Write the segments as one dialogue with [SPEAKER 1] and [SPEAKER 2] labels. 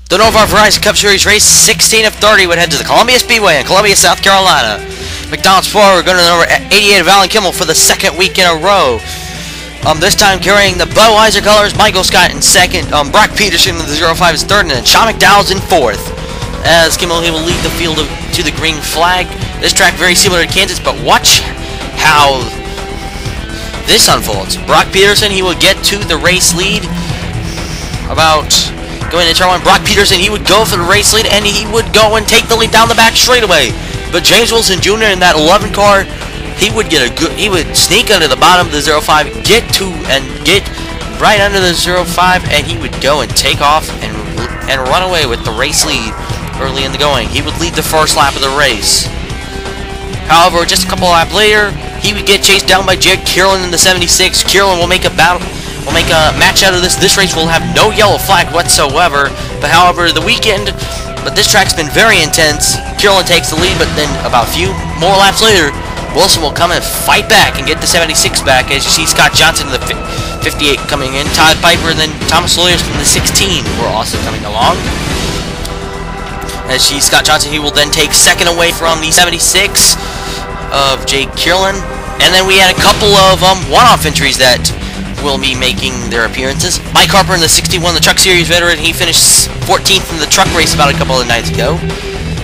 [SPEAKER 1] The NOVAR Verizon Cup Series race 16 of 30 would head to the Columbia Speedway in Columbia, South Carolina. McDonald's Forward going to number 88 of Alan Kimmel for the second week in a row. This time carrying the Budweiser colors, Michael Scott in second, Brock Peterson in the 05 is third, and then Sean McDowell's in fourth. As Kimmel, he will lead the field to the green flag. This track very similar to Kansas, but watch how this unfolds. Brock Peterson, he will get to the race lead about going to turn one. Brock Peterson, he would go for the race lead, and he would go and take the lead down the back straightaway. But James Wilson Jr. in that 11 car, he would sneak under the bottom of the 05, get right under the 05, and he would go and take off and run away with the race lead early in the going. He would lead the first lap of the race. However, just a couple laps later, he would get chased down by Jed Kierland in the 76. Kierland will make a match out of this. This race will have no yellow flag whatsoever. But however, this track's been very intense. Kierland takes the lead, but then about a few more laps later, Wilson will come and fight back and get the 76 back. As you see, Scott Johnson in the 58 coming in, Todd Piper, and then Thomas Sawyers from the 16 were also coming along. As you see, Scott Johnson, he will then take second away from the 76 of Jake Kierland. And then we had a couple of one-off entries that will be making their appearances. Mike Harper in the 61, the Truck Series veteran, he finished 14th in the truck race about a couple of nights ago.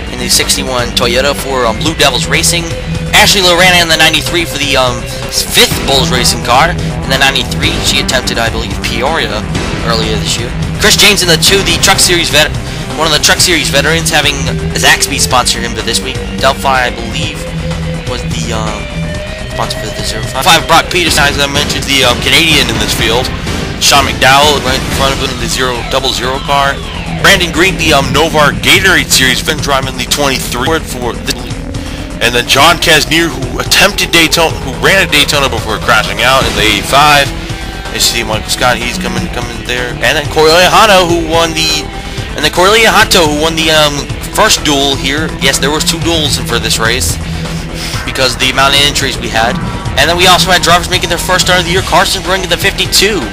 [SPEAKER 1] In the 61 Toyota for Blue Devils Racing. Ashley Lorana in the 93 for the 5th Bulls Racing car. In the 93, she attempted, I believe, Peoria earlier this year. Chris James in the 2, the Truck Series one of the Truck Series veterans, having Zaxby sponsor him for this week. Delphi, I believe, was the sponsor for the 05. Brock Peterson, as I mentioned, the Canadian in this field. Sean McDowell right in front of him in the 000 car. Brandon Green, the NOVAR Gatorade Series, been driving the 23 for the, and then John Casnier, who ran at Daytona before crashing out in the 85. You see Michael Scott, he's coming there, and then Cordelia Hato, who won the first duel here. Yes, there was 2 duels for this race because of the amount of entries we had. And then we also had drivers making their first start of the year. Carson bringing the 52.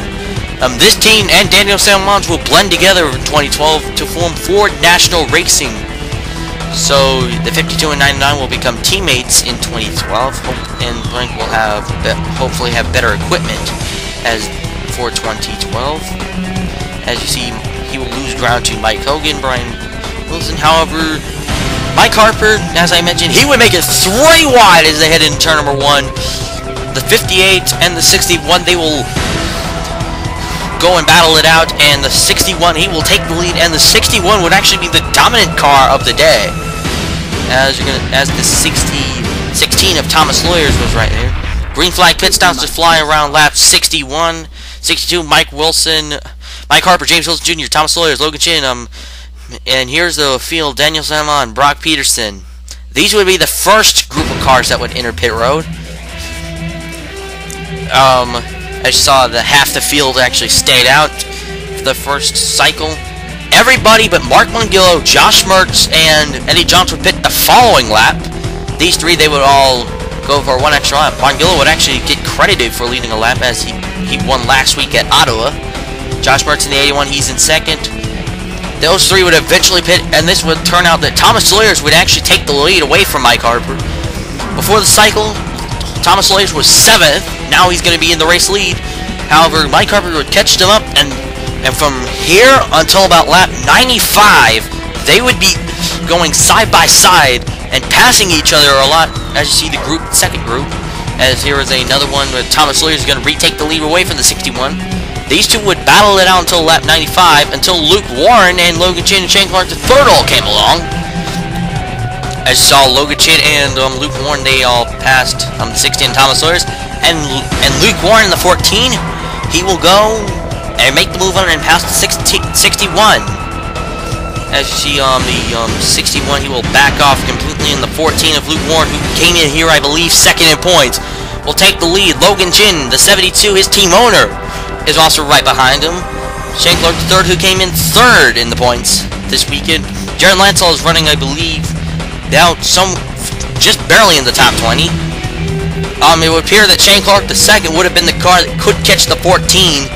[SPEAKER 1] This team and Daniel Salmons will blend together in 2012 to form Ford National Racing. So the 52 and 99 will become teammates in 2012, and Brink will hopefully have better equipment as for 2012. As you see, he will lose ground to Mike Hogan, Brian Wilson. However, Mike Harper, as I mentioned, he would make it 3 wide as they head into turn number 1. The 58 and the 61, they will go and battle it out, and the 61, he will take the lead, and the 61 would actually be the dominant car of the day. As the 16 of Thomas Sawyers was right there. Green flag pit stops to fly around lap 61, 62, Mike Harper, James Wilson Jr., Thomas Sawyers, Logan Chin, and here's the field, Daniel Salmon, Brock Peterson. These would be the first group of cars that would enter pit road. I saw half the field actually stayed out for the first cycle. Everybody but Mark Mongillo, Josh Mertz, and Eddie Johnson would pit the following lap. These 3, they would all go for 1 extra lap. Mongillo would actually get credited for leading a lap as he won last week at Ottawa. Josh Mertz in the 81, he's in second. Those 3 would eventually pit, and this would turn out that Thomas Sawyers would actually take the lead away from Mike Harper. Before the cycle, Thomas Sawyers was 7th. Now he's going to be in the race lead. However, Mike Harper would catch them up, and from here until about lap 95, they would be going side by side and passing each other a lot. As you see, the second group, as here is another one where Thomas Sawyers is going to retake the lead away from the 61. These 2 would battle it out until lap 95, until Luke Warren and Logan Chin and Shane Clark, the 3rd all came along. As you saw, Logan Chin and Luke Warren, they all passed the 16 Thomas Sawyers, and Luke Warren in the 14, he will go and make the move on and pass the 61. As you see on the 61, he will back off completely in the 14 of Luke Warren, who came in here, I believe, 2nd in points. Will take the lead. Logan Chin, the 72, his team owner, is also right behind him. Shane Clark, the 3rd, who came in 3rd in the points this weekend. Jaron Lansall is running, I believe, down just barely in the top 20. It would appear that Shane Clark, the 2nd, would have been the car that could catch the 14,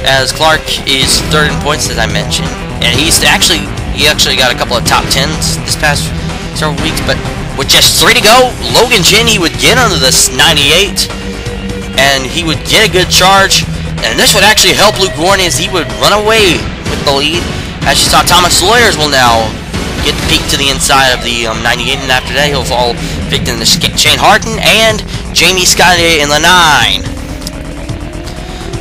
[SPEAKER 1] as Clark is 3rd in points, as I mentioned. and he actually got a couple of top 10s this past several weeks. But with just 3 to go, Logan Jin, he would get under this 98, and he would get a good charge, and this would actually help Luke Warren as he would run away with the lead. As you saw, Thomas Lawyers will now get the peak to the inside of the 98, and after that he'll fall victim to Shane Harden and Jamie Scott in the 9.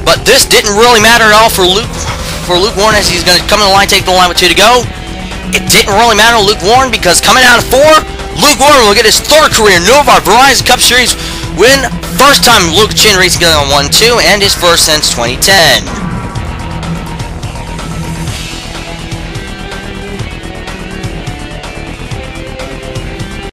[SPEAKER 1] But this didn't really matter at all for Luke Warren, as he's going to come in the line, take the line with 2 to go. It didn't really matter to Luke Warren, because coming out of 4, Luke Warren will get his 3rd career NOVAR Verizon Cup Series win. First time Luke Chin racing on 1-2, and his first since 2010.